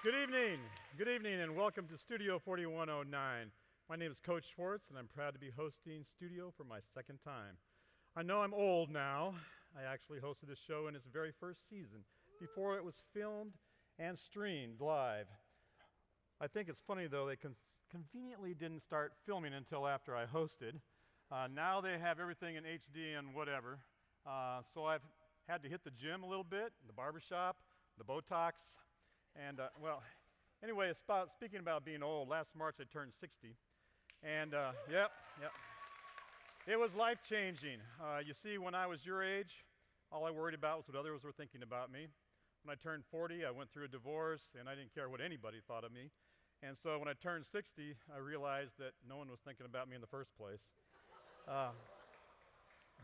Good evening. Good evening, and welcome to Studio 4109. My name is Coach Schwartz, and I'm proud to be hosting Studio for my second time. I know I'm old now. I actually hosted this show in its very first season, before it was filmed and streamed live. I think it's funny, though, they conveniently didn't start filming until after I hosted. Now they have everything in HD and whatever. So I've had to hit the gym a little bit, the barbershop, the Botox. And, anyway, speaking about being old, last March I turned 60. And, yep. It was life-changing. You see, when I was your age, all I worried about was what others were thinking about me. When I turned 40, I went through a divorce, and I didn't care what anybody thought of me. And so when I turned 60, I realized that no one was thinking about me in the first place.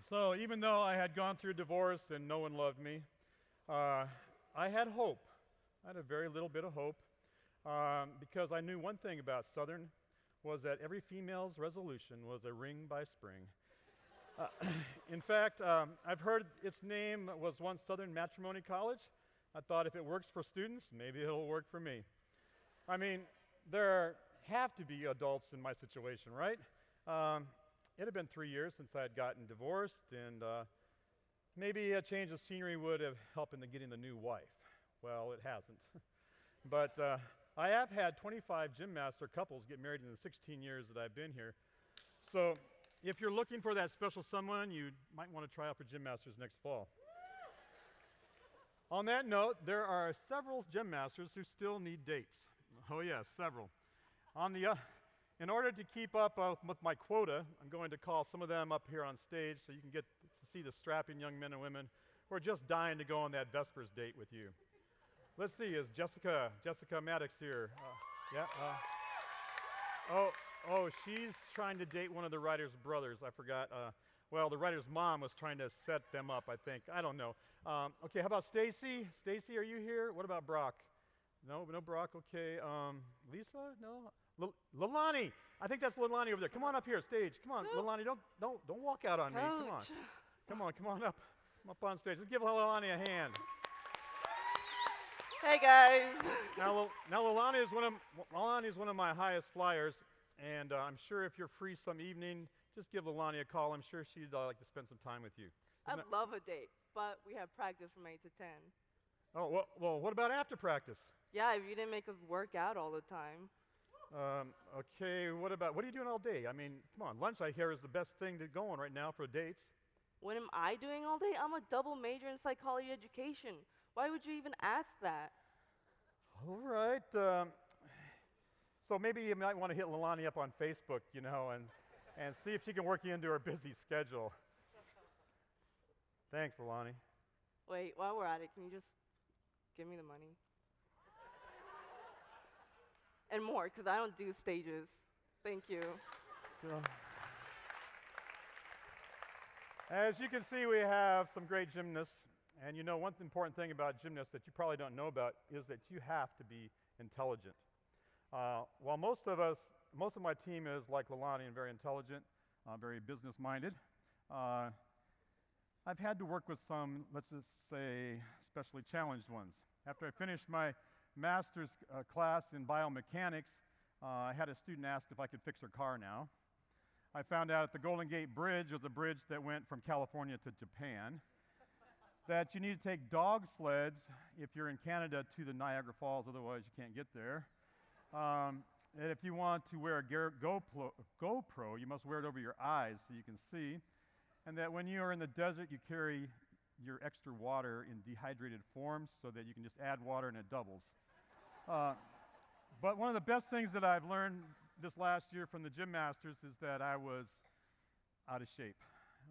So even though I had gone through a divorce and no one loved me, I had hope. I had a very little bit of hope because I knew one thing about Southern was that every female's resolution was a ring by spring. In fact, I've heard its name was once Southern Matrimony College. I thought if it works for students, maybe it'll work for me. I mean, there have to be adults in my situation, right? It had been 3 years since I had gotten divorced, and maybe a change of scenery would have helped in getting the new wife. Well, it hasn't. But I have had 25 gym master couples get married in the 16 years that I've been here. So if you're looking for that special someone, you might want to try out for gym masters next fall. On that note, there are several gym masters who still need dates. Oh yes, several. In order to keep up with my quota, I'm going to call some of them up here on stage so you can get to see the strapping young men and women who are just dying to go on that Vespers date with you. Let's see, is Jessica Maddox here? She's trying to date one of the writer's brothers. I forgot. The writer's mom was trying to set them up, I think. I don't know. Okay, how about Stacy? Stacy, are you here? What about Brock? No Brock. Okay. Lisa? No. Lilani. I think that's Lilani over there. Come on up here, stage. Come on, no. Lilani. Don't walk out on Coach. me. Come on up. Come up on stage. Let's give Lilani a hand. Hey guys. Now Lilani is one of my highest flyers, and I'm sure if you're free some evening, just give Lilani a call. I'm sure she'd like to spend some time with you. I'd love a date, but we have practice from 8 to 10. Oh, well, what about after practice? Yeah, if you didn't make us work out all the time. Okay, what are you doing all day? I mean, come on, lunch I hear is the best thing to go on right now for dates. What am I doing all day? I'm a double major in psychology education. Why would you even ask that? All right. So maybe you might want to hit Lilani up on Facebook, and see if she can work you into her busy schedule. Thanks, Lilani. Wait, while we're at it, can you just give me the money? And more, because I don't do stages. Thank you. As you can see, we have some great gymnasts. And one important thing about gymnasts that you probably don't know about is that you have to be intelligent. While most of my team is like Lilani and very intelligent, very business-minded, I've had to work with some, let's just say, especially challenged ones. After I finished my master's class in biomechanics, I had a student ask if I could fix her car now. I found out the Golden Gate Bridge was a bridge that went from California to Japan, that you need to take dog sleds if you're in Canada to the Niagara Falls, otherwise you can't get there. And if you want to wear a GoPro, you must wear it over your eyes so you can see. And that when you are in the desert, you carry your extra water in dehydrated form so that you can just add water and it doubles. But one of the best things that I've learned this last year from the gym masters is that I was out of shape.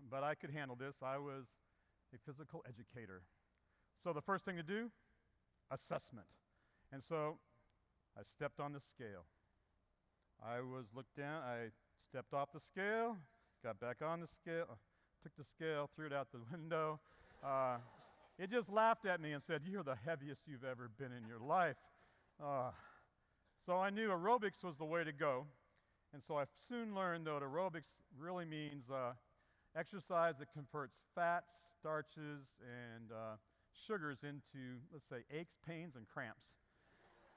But I could handle this. I was a physical educator. So the first thing to do, assessment. And so I stepped on the scale. I was looked down, I stepped off the scale, got back on the scale, took the scale, threw it out the window. It just laughed at me and said, "You're the heaviest you've ever been in your life." So I knew aerobics was the way to go. And so I soon learned, though, that aerobics really means exercise that converts fats, starches, and sugars into, let's say, aches, pains, and cramps.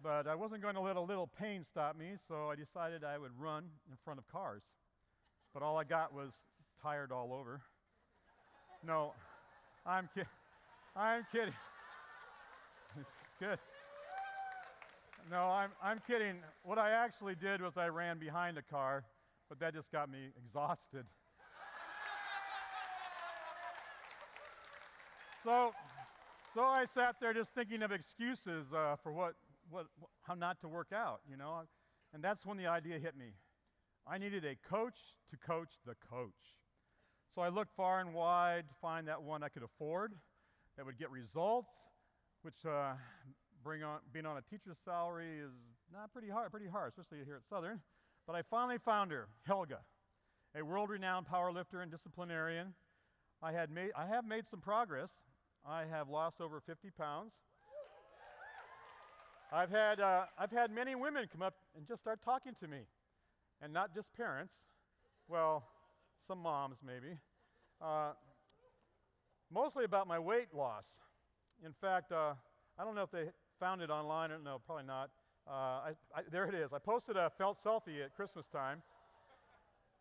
But I wasn't going to let a little pain stop me, so I decided I would run in front of cars. But all I got was tired all over. No, I'm kidding. I'm kidding. It's good. No, I'm kidding. What I actually did was I ran behind a car, but that just got me exhausted. So I sat there just thinking of excuses for how not to work out, you know. And that's when the idea hit me. I needed a coach to coach the coach. So I looked far and wide to find that one I could afford, that would get results, which being on a teacher's salary is not pretty hard, especially here at Southern. But I finally found her, Helga, a world-renowned powerlifter and disciplinarian. I have made some progress. I have lost over 50 pounds. I've had many women come up and just start talking to me, and not just parents. Well, some moms maybe. Mostly about my weight loss. In fact, I don't know if they found it online. No, probably not. There it is. I posted a felt selfie at Christmas time,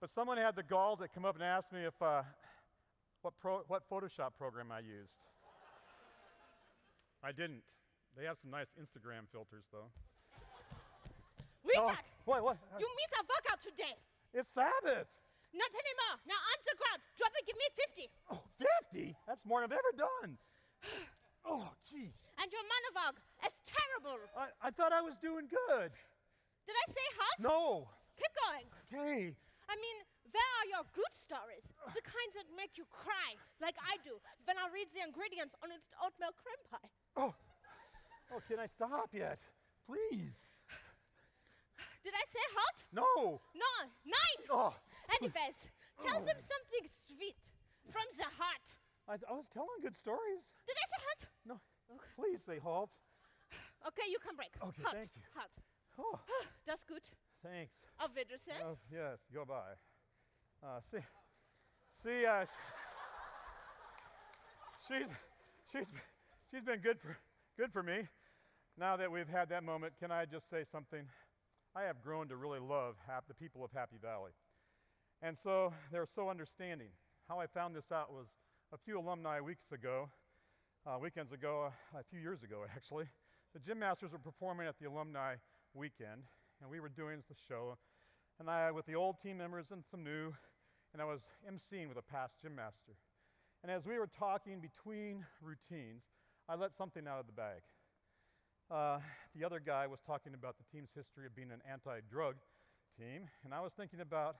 but someone had the gall to come up and ask me if what Photoshop program I used. I didn't. They have some nice Instagram filters, though. Richard! Oh, what? You missed a workout today. It's Sabbath. Not anymore. Now on the ground. Drop it. Give me 50. Oh, 50? That's more than I've ever done. Oh, jeez. And your monologue is terrible. I thought I was doing good. Did I say hot? No. Keep going. Okay. I mean, where are your good stories? The kinds that make you cry, like I do, when I read the ingredients on its oatmeal cream pie. Oh, can I stop yet? Please. Did I say hot? No. No, 9. Oh. Anyways, tell them something sweet from the heart. I was telling good stories. Did I say hot? No. Okay. Please say halt. Okay, you can break. Okay, hot. thank you. Hot. Oh, That's good. thanks. Auf Wiedersehen. Yes, go by. She's been good for me. Now that we've had that moment, can I just say something? I have grown to really love the people of Happy Valley. And so they're so understanding. How I found this out was a few alumni weekends ago, a few years ago actually. The Gym Masters were performing at the alumni weekend, and we were doing the show, and I, with the old team members and some new, and I was emceeing with a past Gym Master. And as we were talking between routines, I let something out of the bag. The other guy was talking about the team's history of being an anti-drug team, and I was thinking about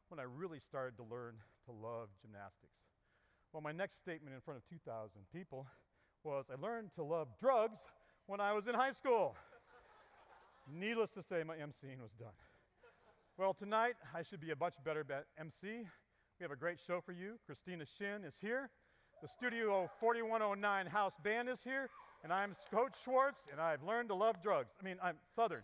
when I really started to learn to love gymnastics. Well, my next statement in front of 2,000 people was, I learned to love drugs when I was in high school. Needless to say, my emceeing was done. Well, tonight, I should be a much better MC. We have a great show for you. Christina Shin is here. The Studio 4109 House Band is here. And I'm Coach Schwarz, and I've learned to love drugs. I'm Southern.